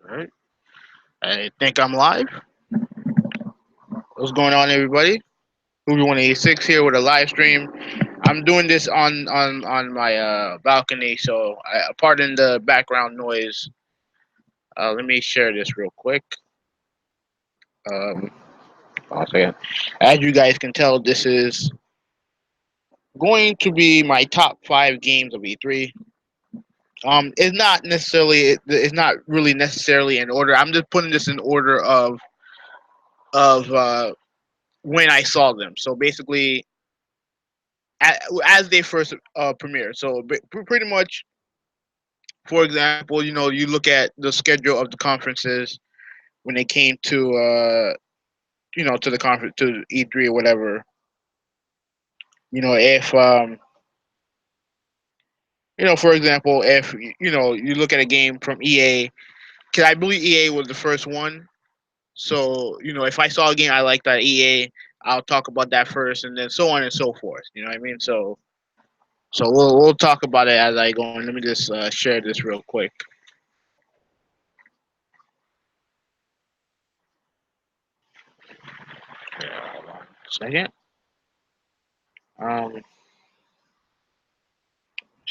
All right. I think I'm live. What's going on, everybody? Huvi 186 here with a live stream. I'm doing this on my balcony, so pardon the background noise. Let me share this real quick. Um, I'll say, as you guys can tell, this is going to be my top five games of E3. It's not really necessarily in order. I'm just putting this in order of when I saw them. So basically, as they first premiere. So pretty much, for example, you look at the schedule of the conferences when they came to the conference to E3 or whatever. If for example, if you look at a game from EA, because I believe EA was the first one. So if I saw a game I liked at EA, I'll talk about that first, and then so on and so forth. You know what I mean? So we'll talk about it as I go. And let me just share this real quick. Hold on a second. Um,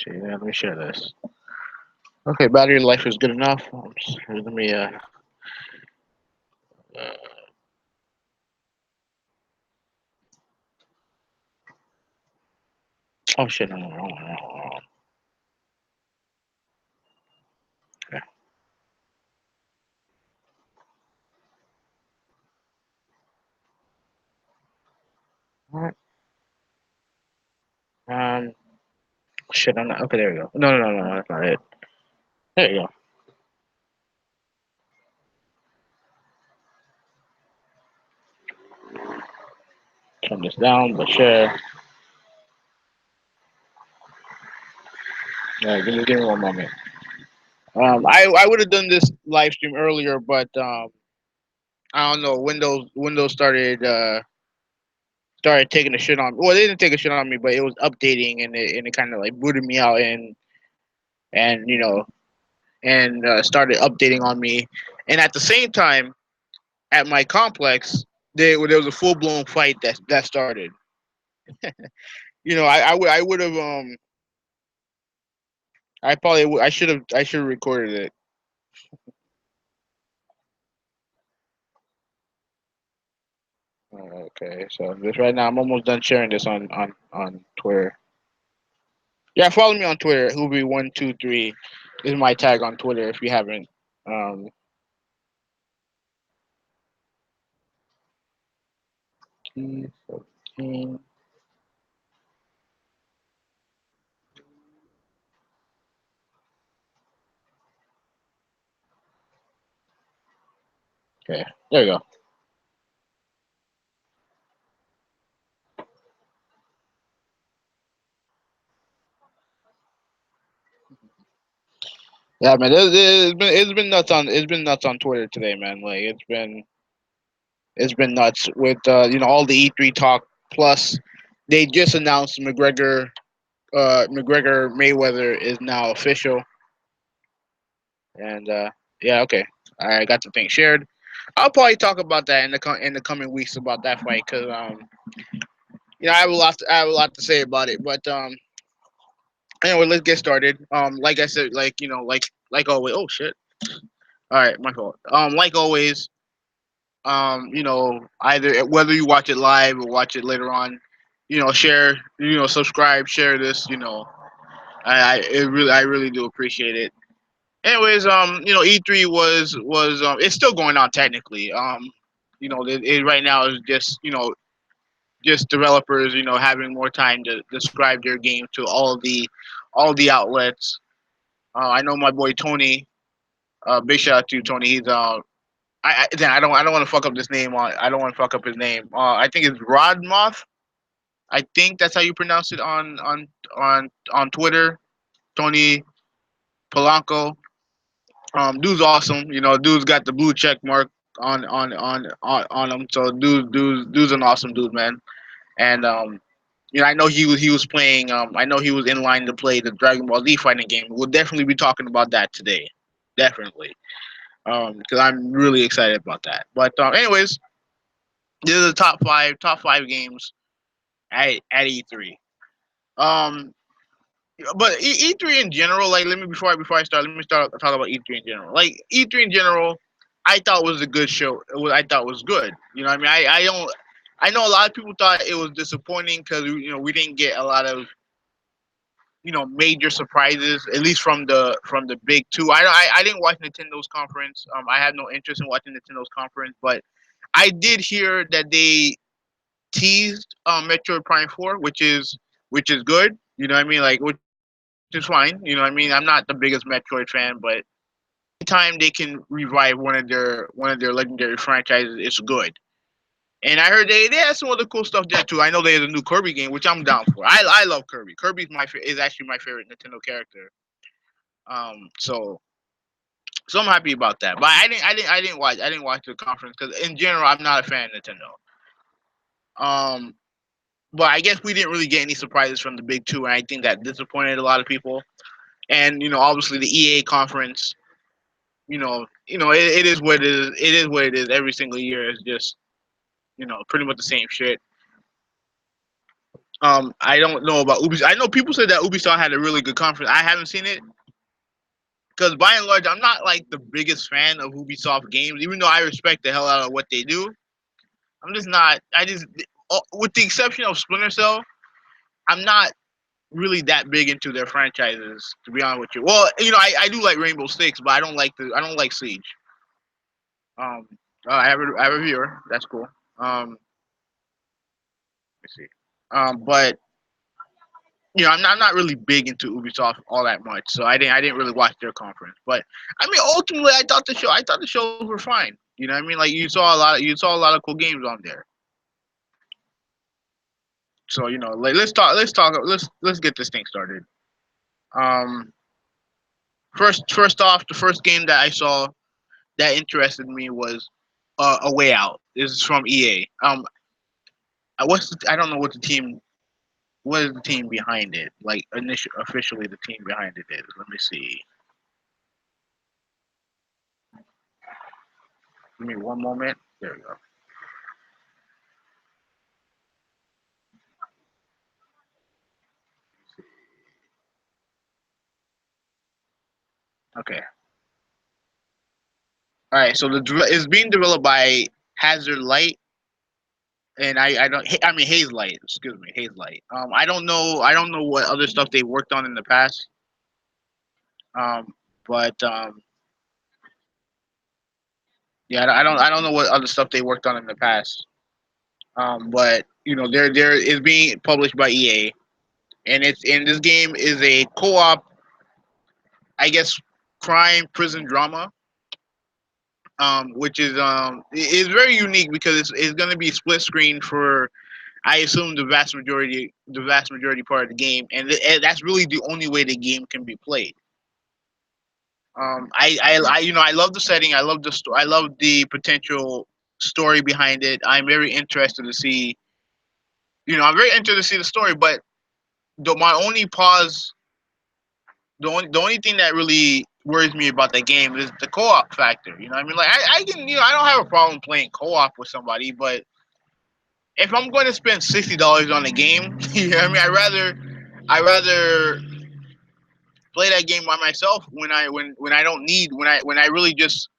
let me share this. Okay, battery life is good enough. Let me uh oh shit, no, no, no, no, no. Okay. All right. Um, shit, I'm not. Okay, there we go. No, no, no, no, that's not it. There you go. Turn this down, but share. Yeah, give me one moment. I would have done this live stream earlier, but I don't know. Windows started taking a shit on. Well, they didn't take a shit on me, but it was updating, and it kind of like booted me out, and and started updating on me. And at the same time, at my complex, there was a full blown fight that started. I would have I should have recorded it. Okay, so this right now I'm almost done sharing this on Twitter. Yeah, follow me on Twitter. Hubi123 is my tag on Twitter if you haven't. Um, 14. Okay, there you go. Yeah, man, it's been nuts on Twitter today, man. Like it's been nuts with all the E3 talk. Plus, they just announced McGregor Mayweather is now official, and yeah, okay, I got the thing shared. I'll probably talk about that in the coming weeks about that fight because I have a lot to say about it. But anyway, let's get started. Like I said, like always. Oh shit! All right, my fault. Like always, either whether you watch it live or watch it later on, share, subscribe, share this. I really do appreciate it. Anyways, E3 was it's still going on technically. Right now is just developers, having more time to describe their game to all the outlets. I know my boy Tony. Big shout out to you, Tony. He's I don't want to fuck up this name. I don't want to fuck up his name. I think it's Rodmoth. I think that's how you pronounce it on Twitter. Tony Polanco. Dude's awesome. Dude's got the blue check mark on him. So dude's an awesome dude, man. And I know he was playing. I know he was in line to play the Dragon Ball Z fighting game. We'll definitely be talking about that today. Definitely. Because I'm really excited about that. But anyways, these are the top five games at E3. Um, but E3 in general, like let me before I start, let me start talk about E3 in general. Like E3 in general, I thought was a good show. I thought was good. You know, what I mean, I don't. I know a lot of people thought it was disappointing because we didn't get a lot of major surprises, at least from the big two. I didn't watch Nintendo's conference. I had no interest in watching Nintendo's conference, but I did hear that they teased Metroid Prime 4, which is good. You know what I mean? Like, which is fine. You know what I mean? I'm not the biggest Metroid fan, but anytime they can revive one of their legendary franchises, it's good. And I heard they had some other cool stuff there too. I know there's a new Kirby game, which I'm down for. I love Kirby. Is actually my favorite Nintendo character. So I'm happy about that. But I didn't watch the conference because in general I'm not a fan of Nintendo. Um, but I guess we didn't really get any surprises from the big two, and I think that disappointed a lot of people. And obviously the EA conference, it is what it is. It is what it is. Every single year is just pretty much the same shit. I don't know about Ubisoft. I know people said that Ubisoft had a really good conference. I haven't seen it because by and large, I'm not like the biggest fan of Ubisoft games, even though I respect the hell out of what they do. I'm just not. With the exception of Splinter Cell, I'm not really that big into their franchises. To be honest with you, well, I do like Rainbow Six, but I don't like Siege. Um, I have a viewer. That's cool. Let's see. But I'm not really big into Ubisoft all that much, so I didn't really watch their conference. But I mean, ultimately, I thought the shows were fine. You know what I mean? Like you saw a lot of cool games on there. So like let's get this thing started. Um, first off, the first game that I saw that interested me was A Way Out. This is from EA. I don't know what is the team behind it? Like officially the team behind it is. Let me see. Give me one moment. There we go. Okay. All right. So it's being developed by Hazard Light, and I don't. I mean Haze Light. Excuse me, Haze Light. I don't know what other stuff they worked on in the past. Um, but yeah, I don't know what other stuff they worked on in the past. But there is being published by EA, and this game is a co-op, I guess, crime prison drama. Which is very unique because it's going to be split screen for I assume the vast majority part of the game, and that's really the only way the game can be played. I love the setting. I love the I love the potential story behind it. I'm very interested to see the story. But my only pause, the only thing that really worries me about that game is the co-op factor. You know what I mean? Like I can, I don't have a problem playing co-op with somebody, but if I'm going to spend $60 on a game, you know what I mean? I rather play that game by myself when I don't need when I really just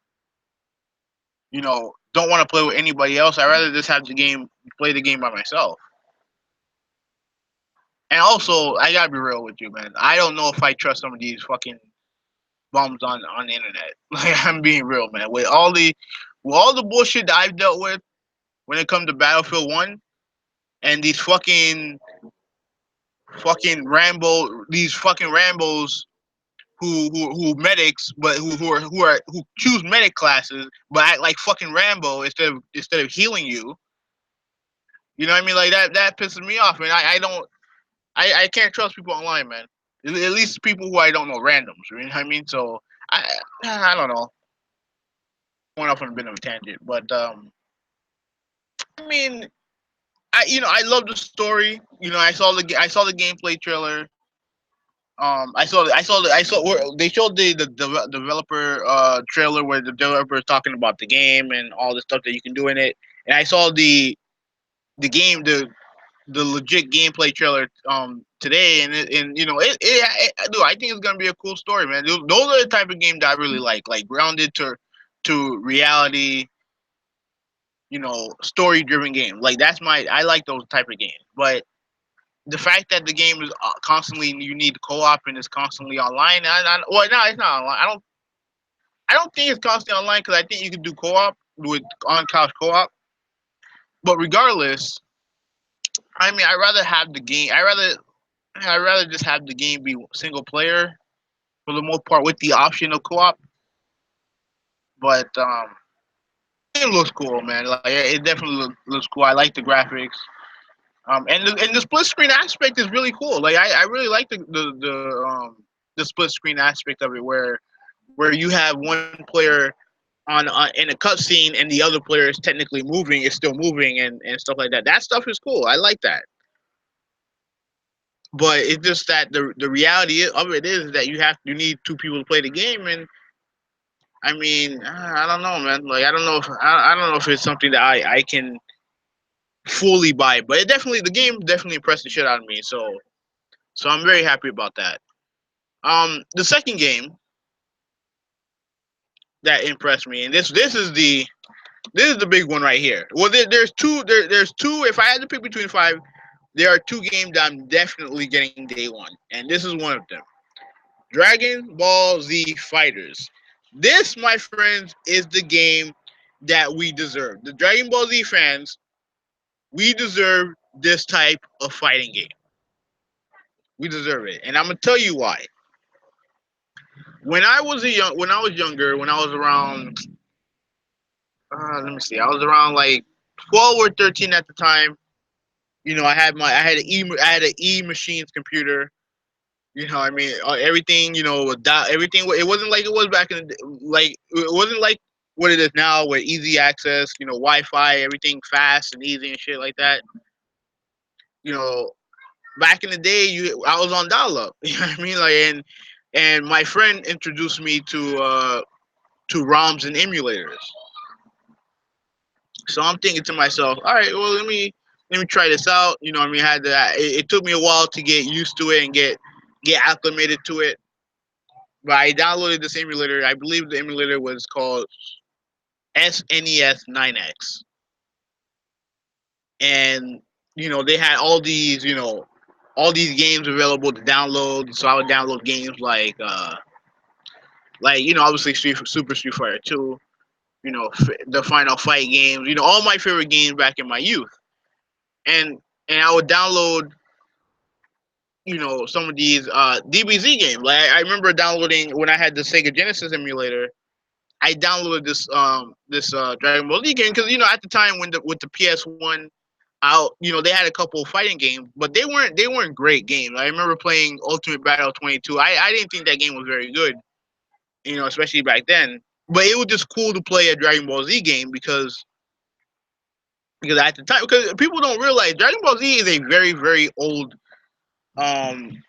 don't want to play with anybody else. I rather just have the game play the game by myself. And also, I gotta be real with you, man. I don't know if I trust some of these fucking bums on the internet. Like I'm being real, man. With all the bullshit that I've dealt with when it comes to Battlefield One and these fucking Rambos who medics, but who choose medic classes, but act like fucking Rambo instead of healing you. You know what I mean? Like that pisses me off, man. I don't I can't trust people online, man. At least people who I don't know, randoms. You know what I mean? So I don't know. Going off on a bit of a tangent, but I mean, I love the story. I saw the gameplay trailer. They showed the developer trailer where the developer is talking about the game and all the stuff that you can do in it, and I saw the game the legit gameplay trailer today, and dude, I think it's gonna be a cool story, man. Those are the type of game that I really like grounded to reality, story driven game. Like that's my I like those type of games, but the fact that the game is constantly you need co-op and it's constantly online. Well, no, it's not online. I don't think it's constantly online because I think you can do co-op with on couch co-op. But regardless, I mean, I rather have the game. I rather just have the game be single player for the most part with the option of co-op. But the game looks cool, man. Like it definitely looks cool. I like the graphics. And the split screen aspect is really cool. Like I really like the split screen aspect of it, where you have one player on in a cutscene and the other player is technically moving, is still moving and stuff like that. That stuff is cool. I like that. But it's just that the reality of it is that you need two people to play the game, and I mean I don't know, man. Like I don't know if it's something that I can fully buy, but the game definitely impressed the shit out of me. So I'm very happy about that. The second game that impressed me, and this is the big one right here. Well, there's two. If I had to pick between five, there are two games that I'm definitely getting day one, and this is one of them. Dragon Ball Z Fighters. This, my friends, is the game that we deserve. The Dragon Ball Z fans, we deserve this type of fighting game. We deserve it, and I'm gonna tell you why. When I was younger, when I was around, let me see, I was around like 12 or 13 at the time. I had an E machines computer. I mean, everything, everything. It wasn't like it was back in like it wasn't like what it is now with easy access, Wi-Fi, everything fast and easy and shit like that. You know, back in the day, I was on dial-up. You know what I mean? Like, and my friend introduced me to ROMs and emulators. So I'm thinking to myself, all right, well, let me try this out. I mean, it took me a while to get used to it and get acclimated to it. But I downloaded this emulator. I believe the emulator was called SNES 9X, and they had all these games available to download. So I would download games like obviously Super Street Fighter 2. The Final Fight games. All my favorite games back in my youth, and I would download some of these DBZ games. Like I remember downloading when I had the Sega Genesis emulator. I downloaded this Dragon Ball Z game because at the time when with the PS1 out, they had a couple of fighting games, but they weren't great games. I remember playing Ultimate Battle 22. I didn't think that game was very good, especially back then. But it was just cool to play a Dragon Ball Z game because at the time, because people don't realize Dragon Ball Z is um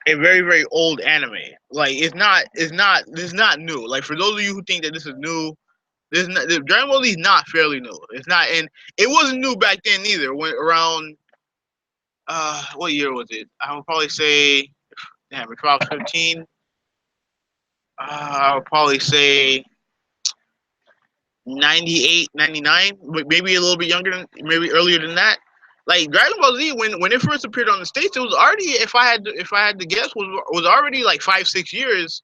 a very very old anime. Like it's not new. Like for those of you who think that this is new, the Dragon Ball Z is not fairly new. It's not, and it wasn't new back then either. When around what year was it? I would probably say, damn, if I was 15, I would probably say 98, 99, maybe a little bit younger, maybe earlier than that. Like Dragon Ball Z, when it first appeared on the states, it was already, if I had to guess, was already like 5 6 years,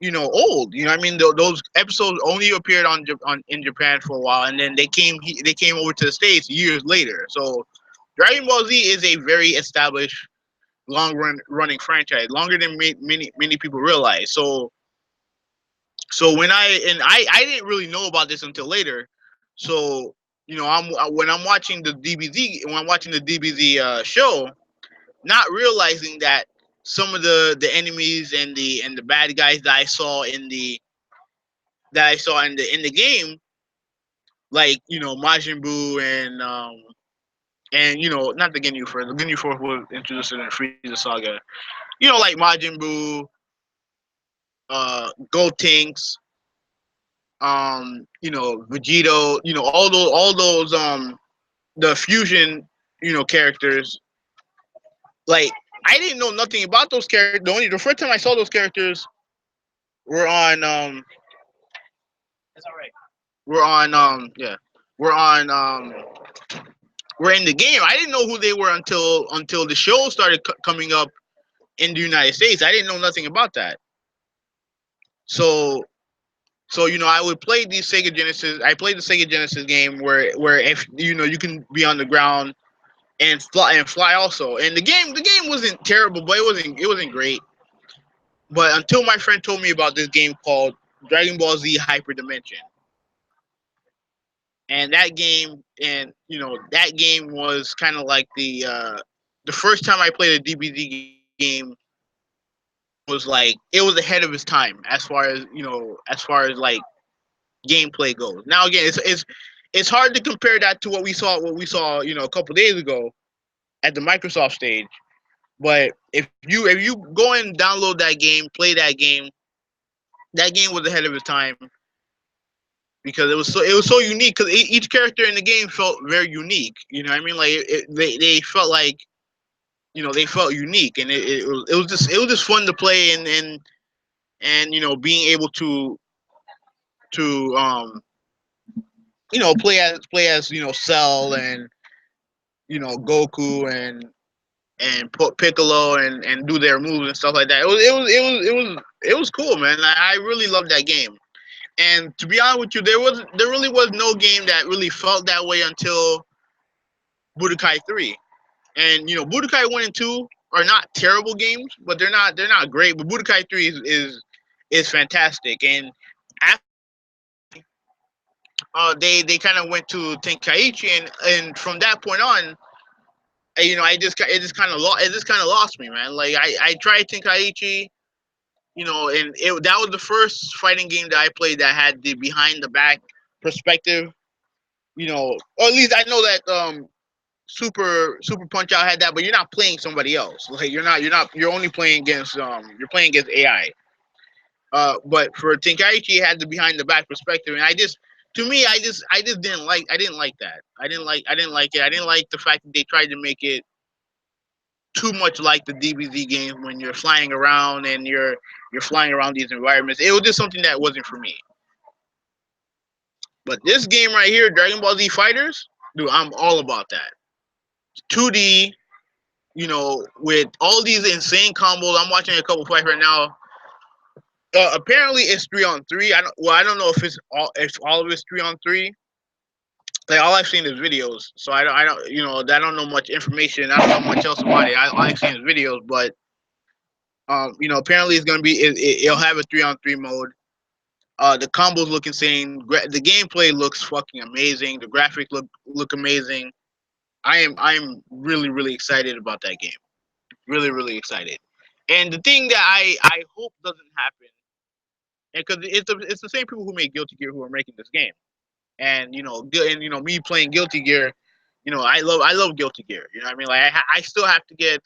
old. I mean, those episodes only appeared on in Japan for a while, and then they came over to the states years later. So Dragon Ball Z is a very established, running franchise, longer than many people realize. So I didn't really know about this until later. So when I'm watching the DBZ show, not realizing that some of the enemies and the bad guys that I saw in the game, like Majin Buu and not the Ginyu Force. The Ginyu Force was introduced in the Frieza saga. like Majin Buu, Gotenks, Vegito, all those the fusion, characters. Like I didn't know nothing about those characters. The first time I saw those characters were on we're on yeah we're on we're in the game. I didn't know who they were until the show started coming up in the United States. I didn't know nothing about that. So I would play these Sega Genesis. I played the Sega Genesis game where if you can be on the ground and fly also. And the game wasn't terrible, but it wasn't great. But until my friend told me about this game called Dragon Ball Z Hyper Dimension, and that game was kind of like the first time I played a DBZ game was like it was ahead of its time as far as like gameplay goes. Now again, it's hard to compare that to what we saw a couple days ago at the Microsoft stage. But if you go and download that game, play that game was ahead of its time because it was so unique. Because each character in the game felt very unique. You know what I mean? Like they felt like they felt unique, and it was just fun to play and being able to play as Cell and Goku and put Piccolo and do their moves and stuff like that. It was cool, man. I really loved that game. And to be honest with you, there really was no game that really felt that way until Budokai 3. And Budokai 1 and 2 are not terrible games, but they're not great. But Budokai 3 is fantastic. And they kind of went to Tenkaichi, and from that point on, it just kind of lost me, man. Like I tried Tenkaichi, and that was the first fighting game that I played that had the behind the back perspective. Or at least I know that Super Punch Out had that, but you're not playing somebody else. Like you're only playing against AI. But for Tenkaichi, it had the behind the back perspective, and to me, I just didn't like that. I didn't like it. I didn't like the fact that they tried to make it too much like the DBZ games when you're flying around and you're flying around these environments. It was just something that wasn't for me. But this game right here, Dragon Ball Z Fighters, dude, I'm all about that. 2D, with all these insane combos. I'm watching a couple fights right now. Apparently, it's 3-on-3. I don't know if all of it's 3-on-3. Like all I've seen is videos, so I don't know much information. I don't know much else about it. All I've seen is videos, but apparently it's gonna be it'll have a 3-on-3 mode. The combos look insane. The gameplay looks fucking amazing. The graphics look amazing. I'm really really excited about that game. Really really excited. And the thing that I hope doesn't happen, and because it's the same people who made Guilty Gear who are making this game, and me playing Guilty Gear, I love Guilty Gear. You know what I mean? Like I still have to get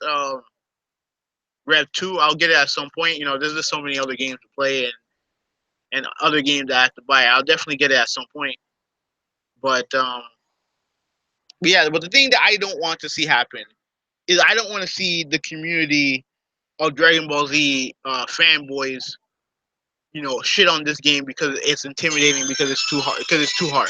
Rev 2. I'll get it at some point. There's just so many other games to play and other games that I have to buy. I'll definitely get it at some point. But yeah, but the thing that I don't want to see happen is I don't want to see the community of Dragon Ball Z fanboys, shit on this game because it's intimidating because it's too hard. Because it's too hard.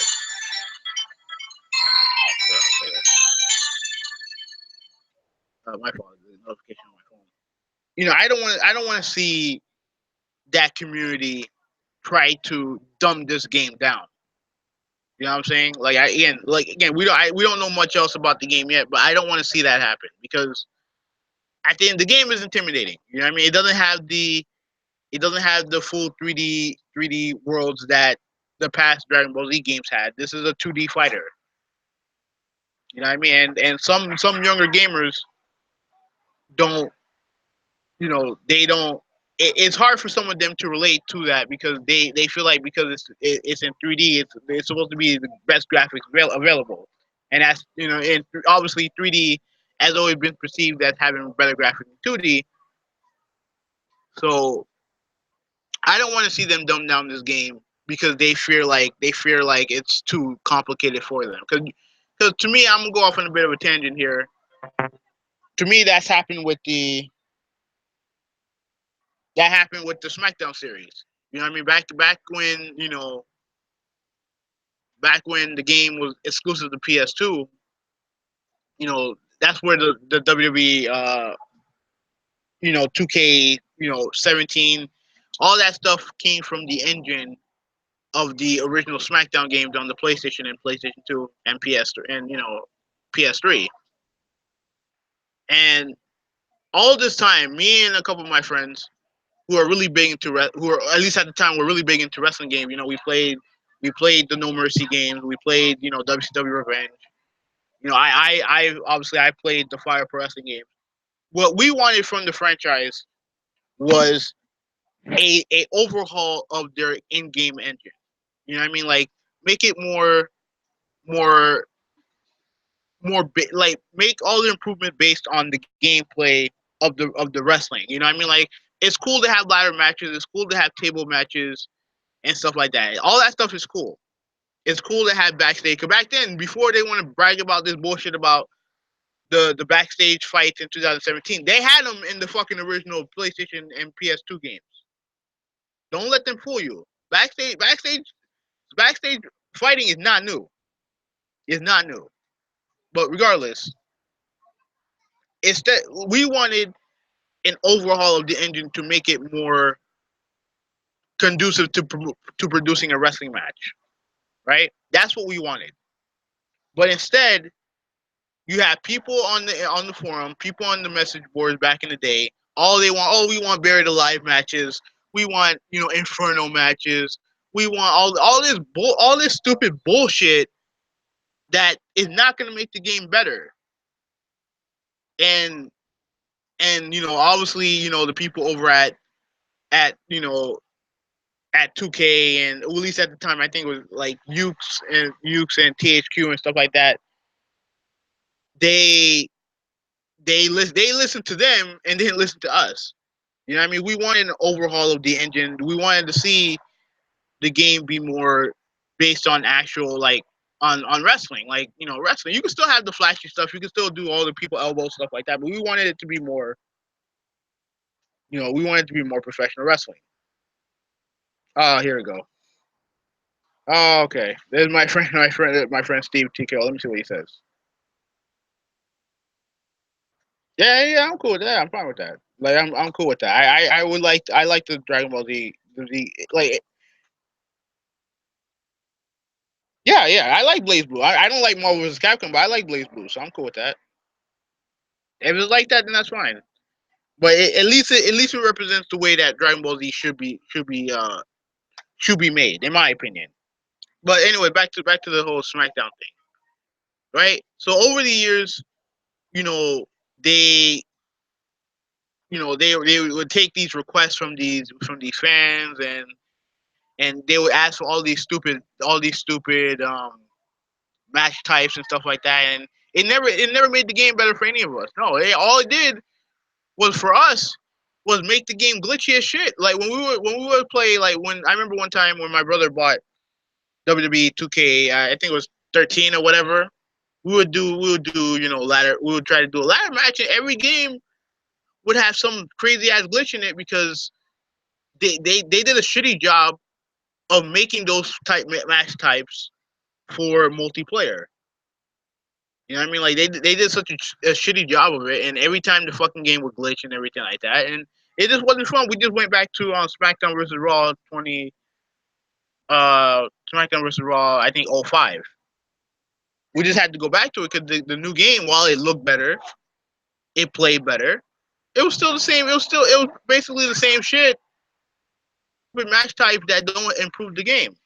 My fault. The notification on my phone. I don't want to see that community try to dumb this game down. You know what I'm saying? Like again, we don't know much else about the game yet, but I don't want to see that happen because at the end, the game is intimidating. You know what I mean? It doesn't have the full 3D worlds that the past Dragon Ball Z games had. This is a 2D fighter. You know what I mean? And some younger gamers don't they don't. It's hard for some of them to relate to that because they feel like because it's in 3D, it's supposed to be the best graphics available, and that's and obviously 3D has always been perceived as having better graphics than 2D. So I don't want to see them dumb down this game because they fear like it's too complicated for them. Because to me, I'm gonna go off on a bit of a tangent here. To me, that happened with the SmackDown series. You know what I mean? Back when back when the game was exclusive to PS2. That's where the WWE 2K 17, all that stuff came from the engine of the original SmackDown games on the PlayStation and PlayStation 2 and PS3. And all this time, me and a couple of my friends who are really big into who are at least at the time were really big into wrestling games. We played the No Mercy games. We played WCW Revenge. I obviously I played the Fire Pro Wrestling games. What we wanted from the franchise was a overhaul of their in-game engine. You know what I mean? Like make it more like make all the improvement based on the gameplay of the wrestling. You know what I mean? Like it's cool to have ladder matches. It's cool to have table matches and stuff like that. All that stuff is cool. It's cool to have backstage. Cause back then, before they want to brag about this bullshit about the backstage fights in 2017, they had them in the fucking original PlayStation and PS2 games. Don't let them fool you. Backstage fighting is not new. It's not new. But regardless, it's that we wanted an overhaul of the engine to make it more conducive to producing a wrestling match, right? That's what we wanted. But instead, you have people on the forum, people on the message boards back in the day. All they want, we want buried alive matches. We want inferno matches. We want all this stupid bullshit that is not going to make the game better. And obviously the people over at you know at 2K, and at least at the time I think it was like Ukes and THQ and stuff like that. They they listened to them and didn't listen to us. You know what I mean? We wanted an overhaul of the engine. We wanted to see the game be more based on actual on wrestling. Like wrestling. You can still have the flashy stuff. You can still do all the people elbow stuff like that. But we wanted it to be more. We wanted it to be more professional wrestling. Oh, here we go. Oh, okay. There's my friend Steve TKO. Let me see what he says. Yeah, yeah, I'm cool with that. I'm fine with that. Like, I'm cool with that. I like the Dragon Ball Z, like, yeah, yeah. I like Blaze Blue. I don't like Marvel vs. Capcom, but I like Blaze Blue, so I'm cool with that. If it's like that, then that's fine. But at least it represents the way that Dragon Ball Z should be made, in my opinion. But anyway, back to the whole SmackDown thing, right? So over the years, you know, they they would take these requests from these fans, and they would ask for all these stupid match types and stuff like that, and it never made the game better for any of us. No, all it did was for us was make the game glitchy as shit. Like when we would play, like when I remember one time when my brother bought WWE 2K, I think it was 13 or whatever. We would do ladder. We would try to do a ladder match, and every game would have some crazy ass glitch in it because they did a shitty job of making those type match types for multiplayer. You know what I mean? Like they did such a shitty job of it, and every time the fucking game would glitch and everything like that, and it just wasn't fun. We just went back to SmackDown versus Raw 20, SmackDown versus Raw, I think 05. We just had to go back to it because the new game, while it looked better, it played better. It was still the same. It was basically the same shit with match types that don't improve the game.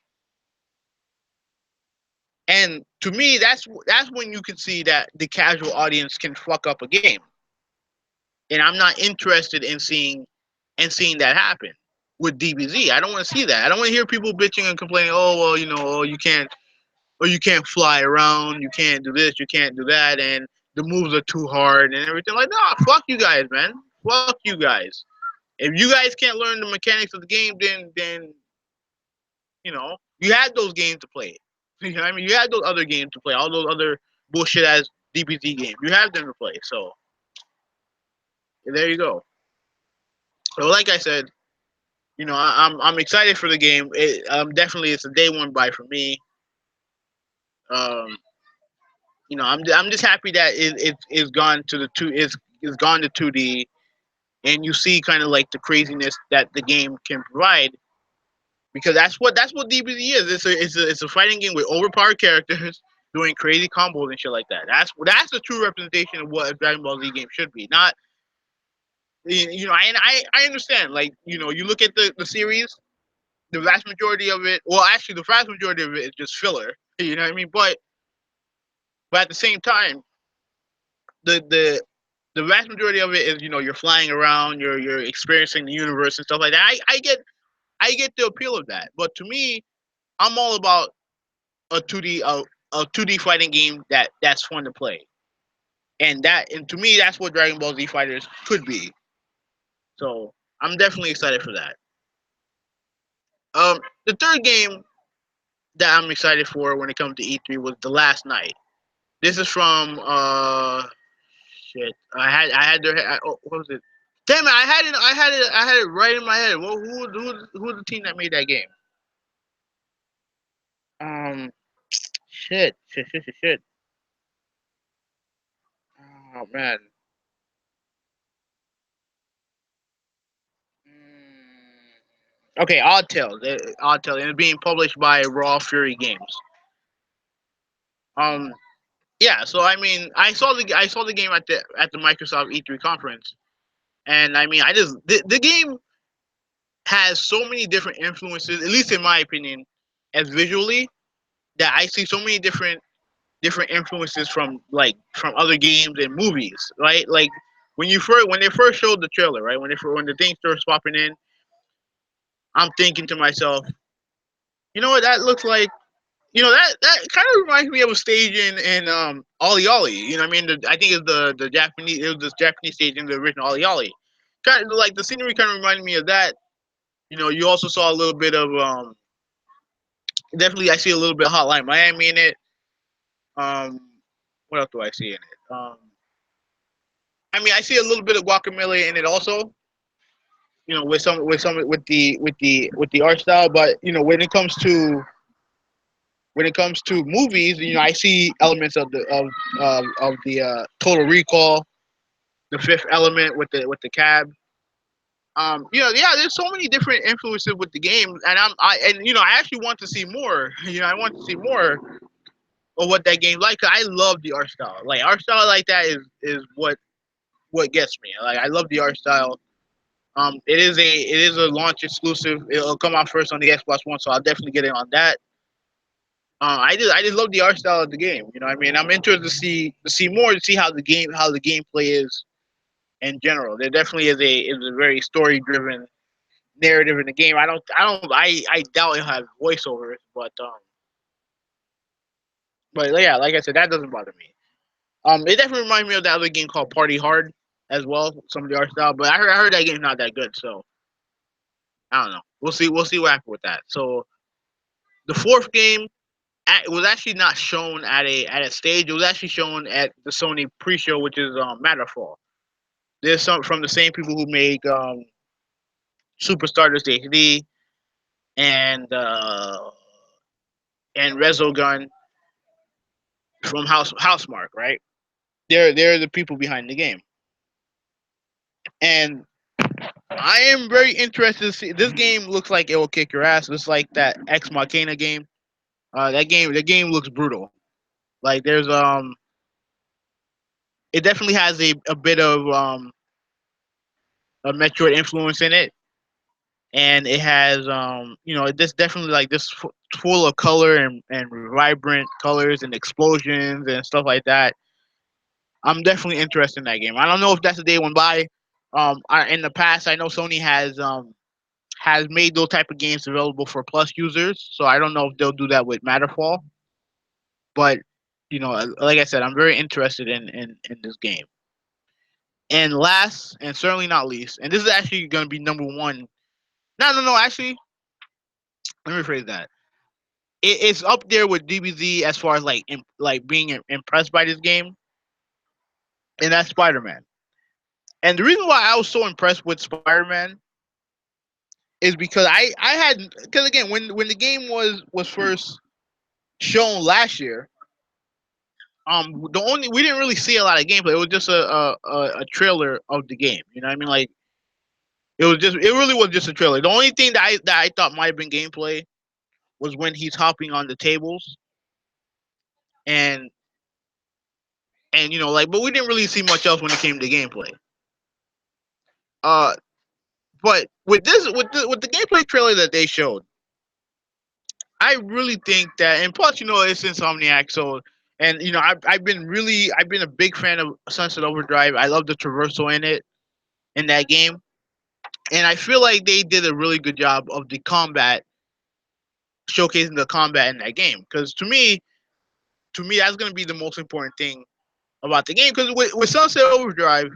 And to me, that's when you can see that the casual audience can fuck up a game. And I'm not interested in seeing that happen with DBZ. I don't want to see that. I don't want to hear people bitching and complaining. Oh well, you can't fly around, you can't do this, you can't do that, and the moves are too hard and everything. Like, nah, fuck you guys, man. Fuck you guys. If you guys can't learn the mechanics of the game, then you had those games to play. You know what I mean? You had those other games to play. All those other bullshit ass DBZ games. You have them to play. So there you go. So like I said, I'm excited for the game. Definitely it's a day one buy for me. Um, I'm just happy that it's gone to the two it's gone to 2D, and you see kind of like the craziness that the game can provide, because that's what DBZ is. It's a fighting game with overpowered characters doing crazy combos and shit like that. That's the true representation of what a Dragon Ball Z game should be. Not and I understand, like, you look at the series, the vast majority of it, well, actually the vast majority of it is just filler. You know what I mean? But at the same time, the the the vast majority of it is, you're flying around, you're experiencing the universe and stuff like that. I get the appeal of that, but to me, I'm all about a 2D a 2D fighting game that's fun to play, and to me that's what Dragon Ball Z Fighters could be. So I'm definitely excited for that. The third game that I'm excited for when it comes to E3 was The Last Night. This is from shit. What was it? Damn it! I had it right in my head. Well, who's the team that made that game? Um, shit. Oh man. Okay, Odd Tales. Odd Tales, and it's being published by Raw Fury Games. Um, yeah. So I mean, I saw the game at the Microsoft E3 conference, and I mean, the game has so many different influences, at least in my opinion, as visually, that I see so many different influences from other games and movies, right? Like when they first showed the trailer, right? When the thing starts popping in, I'm thinking to myself, you know what that looks like? That kind of reminds me of a stage in Ollie Ollie. You know what I mean? I think it's the Japanese. It was this Japanese stage in the original Ollie Ollie. Kind of like the scenery kind of reminded me of that. You also saw a little bit of definitely I see a little bit of Hotline Miami in it. Um, what else do I see in it? I mean, I see a little bit of Guacamole in it also. With the art style, but when it comes to movies, I see elements of the Total Recall, the Fifth Element with the cab. Yeah, there's so many different influences with the game, and I actually want to see more. I want to see more of what that game's like. 'Cause I love the art style. Like art style like that is what gets me. Like I love the art style. It is a launch exclusive. It'll come out first on the Xbox One, so I'll definitely get it on that. I just love the art style of the game. I mean, I'm interested to see more, to see how the gameplay is in general. There definitely is a very story driven narrative in the game. I doubt it'll have voiceovers, but yeah, like I said, that doesn't bother me. It definitely reminds me of that other game called Party Hard as well. Some of the art style, but I heard that game's not that good, so I don't know. We'll see what happens with that. So the fourth game it was actually not shown at a stage. It was actually shown at the Sony pre-show, which is Matterfall. There's some from the same people who make Super Stardust HD and Resogun from Housemark, right? They're the people behind the game, and I am very interested to see. This game looks like it will kick your ass. It's like that Ex Machina game. The game looks brutal. Like it definitely has a bit of a Metroid influence in it, and it has this definitely like this full of color and vibrant colors and explosions and stuff like that. I'm definitely interested in that game. I don't know if that's a day one buy. In the past, I know Sony has made those type of games available for Plus users, so I don't know if they'll do that with Matterfall. But like I said, I'm very interested in this game. And last and certainly not least, and this is actually going to be number one. No, no, no. Actually, let me rephrase that. It's up there with DBZ as far as like being impressed by this game, and that's Spider Man. And the reason why I was so impressed with Spider Man is because I had because again when the game was first shown last year, the only we didn't really see a lot of gameplay. It was just a trailer of the game. You know what I mean? Like it really was just a trailer. The only thing that I thought might have been gameplay was when he's hopping on the tables and like, but we didn't really see much else when it came to gameplay. Uh, but with the gameplay trailer that they showed, I really think that, and plus, it's Insomniac, so and I've been a big fan of Sunset Overdrive. I love the traversal in it in that game, and I feel like they did a really good job of the combat, showcasing the combat in that game. Because to me, that's gonna be the most important thing about the game. Because with Sunset Overdrive,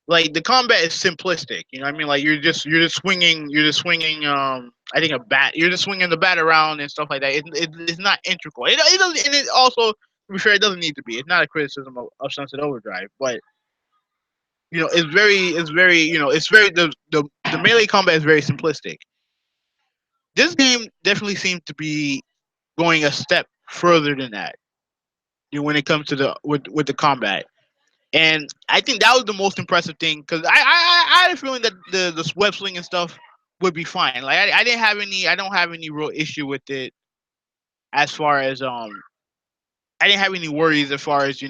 like the combat is simplistic. You know what I mean? Like you're just swinging. I think a bat. You're just swinging the bat around and stuff like that. It's not integral. It doesn't. And it also, to be fair, it doesn't need to be. It's not a criticism of Sunset Overdrive, but it's very the melee combat is very simplistic. This game definitely seems to be going a step further than that. When it comes to with the combat. And I think that was the most impressive thing because I had a feeling that the web sling and stuff would be fine. Like I don't have any real issue with it as far as I didn't have any worries as far as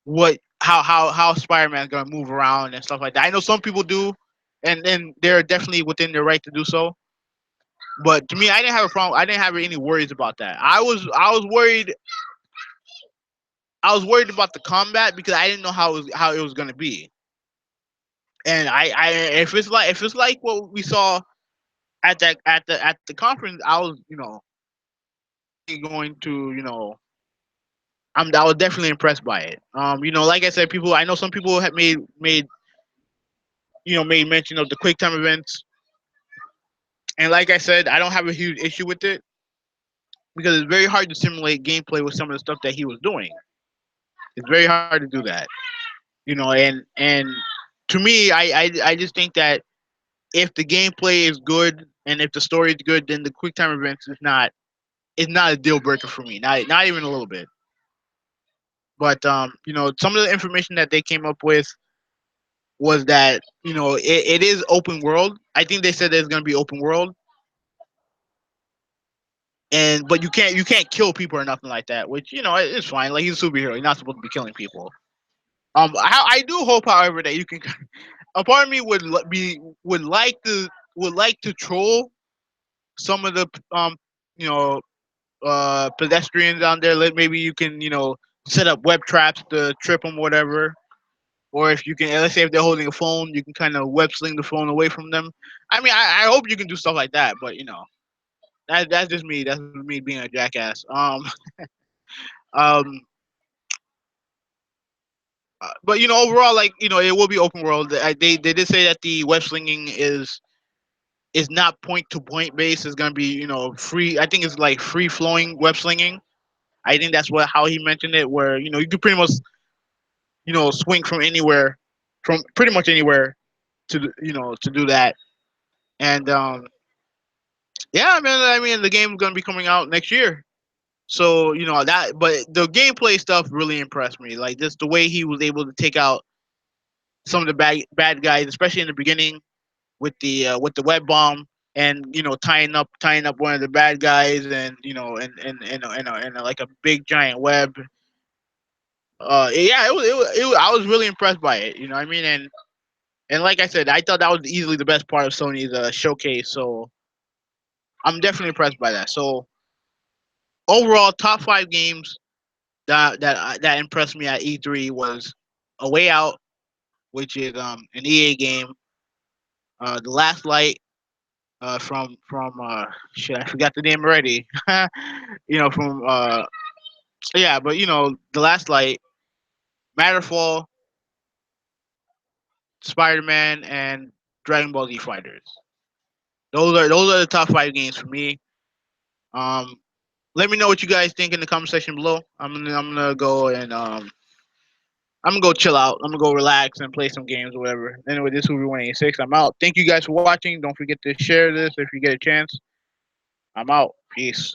what how Spider Man's gonna move around and stuff like that. I know some people do, and they're definitely within their right to do so. But to me, I didn't have a problem. I didn't have any worries about that. I was worried about the combat because I didn't know how it was gonna be. And I if it's like what we saw at the conference, I was going to I was definitely impressed by it. Like I said, people I know some people have made mention of the quick time events, and like I said, I don't have a huge issue with it because it's very hard to simulate gameplay with some of the stuff that he was doing. It's very hard to do that, and to me, I just think that if the gameplay is good and if the story is good, then the quick time events is not a deal breaker for me. Not even a little bit. But some of the information that they came up with was that it is open world. I think they said there's gonna be open world, and but you can't kill people or nothing like that, which it's fine. Like he's a superhero, you're not supposed to be killing people. I do hope, however, that you can. A part of me would like to troll some of the you know pedestrians down there. Like maybe you can set up web traps to trip them, whatever. Or if you can, let's say if they're holding a phone, you can kind of web sling the phone away from them. I mean, I hope you can do stuff like that, but that's just me. That's me being a jackass. Um, but overall, like it will be open world. They did say that the web slinging is not point to point based. It's gonna be free. I think it's like free flowing web slinging. I think that's how he mentioned it, where you can pretty much swing from anywhere, from pretty much anywhere to do that. And yeah, man. I mean, the game's gonna be coming out next year, so that. But the gameplay stuff really impressed me. Like just the way he was able to take out some of the bad guys, especially in the beginning with the web bomb, and tying up one of the bad guys, and like a big giant web. Yeah, I was really impressed by it. You know what I mean? And like I said, I thought that was easily the best part of Sony's showcase. So I'm definitely impressed by that. So overall, top five games that impressed me at E3 was A Way Out, which is an EA game. The Last Light from shit, I forgot the name already. From yeah, but The Last Light, Matterfall, Spider-Man, and Dragon Ball Z Fighters. Those are the top five games for me. Um, Let me know what you guys think in the comment section below. I'm gonna go and I'm gonna go chill out. I'm gonna go relax and play some games or whatever. Anyway, this is Huvi 186. I'm out. Thank you guys for watching. Don't forget to share this if you get a chance. I'm out. Peace.